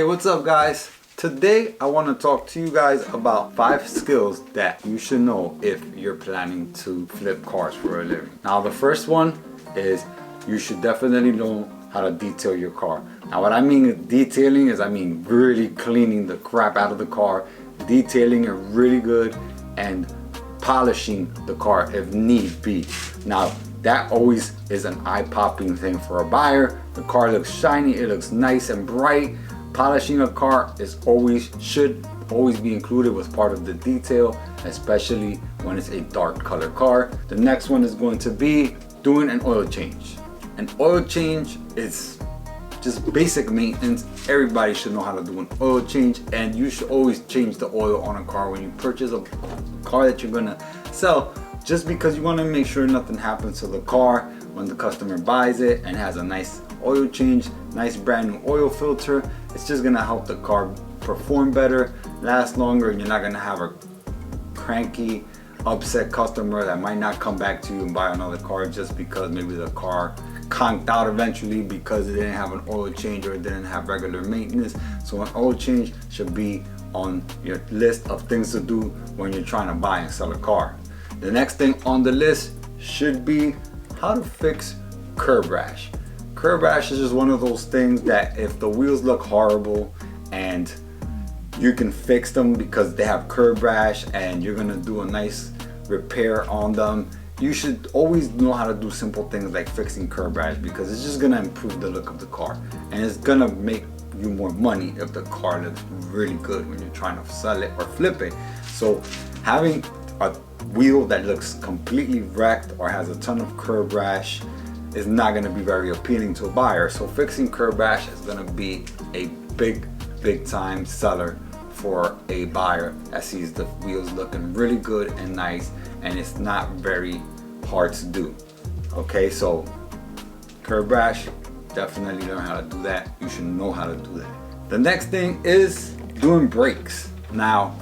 Hey, what's up guys? Today I want to talk to you guys about 5 skills that you should know if you're planning to flip cars for a living. Now the first one is you should definitely know how to detail your car. Now what I mean with detailing is I mean really cleaning the crap out of the car, detailing it really good and polishing the car if need be. Now that always is an eye-popping thing for a buyer. The car looks shiny, it looks nice and bright. Polishing a car should always be included with part of the detail, especially when it's a dark color car. The next one is going to be doing an oil change. An oil change is just basic maintenance. Everybody should know how to do an oil change, and you should always change the oil on a car when you purchase a car that you're gonna sell, just because you want to make sure nothing happens to the car when the customer buys it and has a nice oil change, nice brand new oil filter. It's just gonna help the car perform better, last longer, and you're not gonna have a cranky, upset customer that might not come back to you and buy another car just because maybe the car conked out eventually because it didn't have an oil change or it didn't have regular maintenance. So an oil change should be on your list of things to do when you're trying to buy and sell a car. The next thing on the list should be how to fix curb rash. Curb rash is just one of those things that if the wheels look horrible and you can fix them because they have curb rash and you're gonna do a nice repair on them, you should always know how to do simple things like fixing curb rash, because it's just gonna improve the look of the car and it's gonna make you more money if the car looks really good when you're trying to sell it or flip it. So having a wheel that looks completely wrecked or has a ton of curb rash is not going to be very appealing to a buyer. So fixing curb rash is going to be a big time seller for a buyer that sees the wheels looking really good and nice, and it's not very hard to do. Okay, so curb rash, definitely learn how to do that. You should know how to do that. The next thing is doing brakes. Now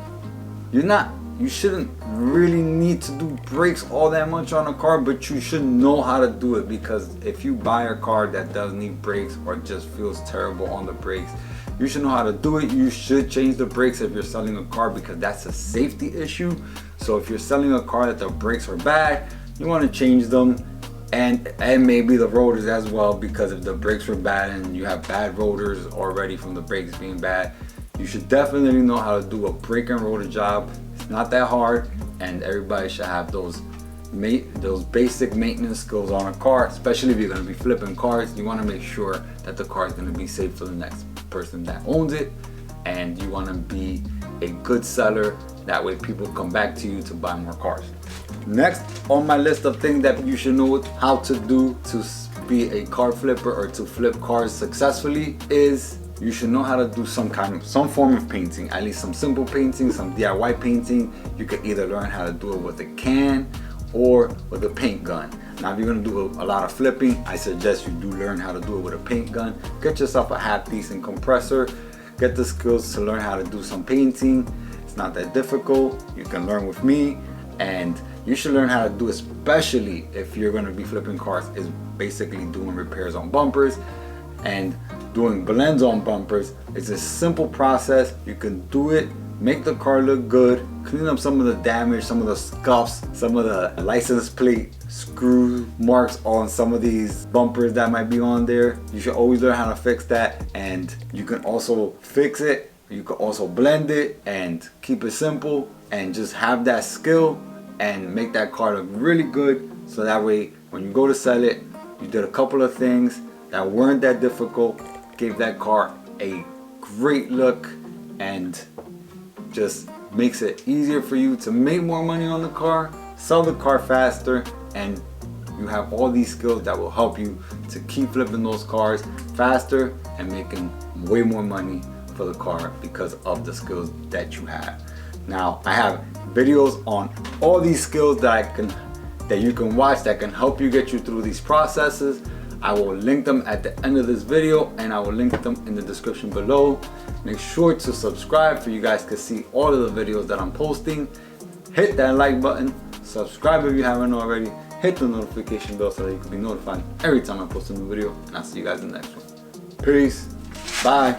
you shouldn't really need to do brakes all that much on a car, but you should know how to do it, because if you buy a car that does need brakes or just feels terrible on the brakes, you should know how to do it. You should change the brakes if you're selling a car, because that's a safety issue. So if you're selling a car that the brakes are bad, you want to change them, and maybe the rotors as well, because if the brakes were bad and you have bad rotors already from the brakes being bad, you should definitely know how to do a brake and rotor job. Not that hard, and everybody should have those basic maintenance skills on a car, especially if you're going to be flipping cars. You want to make sure that the car is going to be safe for the next person that owns it, and you want to be a good seller. That way people come back to you to buy more cars. Next on my list of things that you should know how to do to be a car flipper or to flip cars successfully is you should know how to do some form of painting, at least some simple painting, some DIY painting. You could either learn how to do it with a can or with a paint gun. Now if you're gonna do a lot of flipping, I suggest you do learn how to do it with a paint gun. Get yourself a half decent compressor, get the skills to learn how to do some painting. It's not that difficult. You can learn with me, and you should learn how to do, especially if you're gonna be flipping cars, is basically doing repairs on bumpers and doing blends on bumpers. It's a simple process. You can do it, make the car look good, clean up some of the damage, some of the scuffs, some of the license plate screw marks on some of these bumpers that might be on there. You should always learn how to fix that, and you can also fix it. You can also blend it and keep it simple and just have that skill and make that car look really good, so that way when you go to sell it, you did a couple of things that weren't that difficult, gave that car a great look, and just makes it easier for you to make more money on the car, sell the car faster, and you have all these skills that will help you to keep flipping those cars faster and making way more money for the car because of the skills that you have. Now I have videos on all these skills that you can watch that can help you get you through these processes. I will link them at the end of this video, and I will link them in the description below. Make sure to subscribe so you guys can see all of the videos that I'm posting. Hit that like button, subscribe if you haven't already, hit the notification bell so that you can be notified every time I post a new video, and I'll see you guys in the next one. Peace, bye.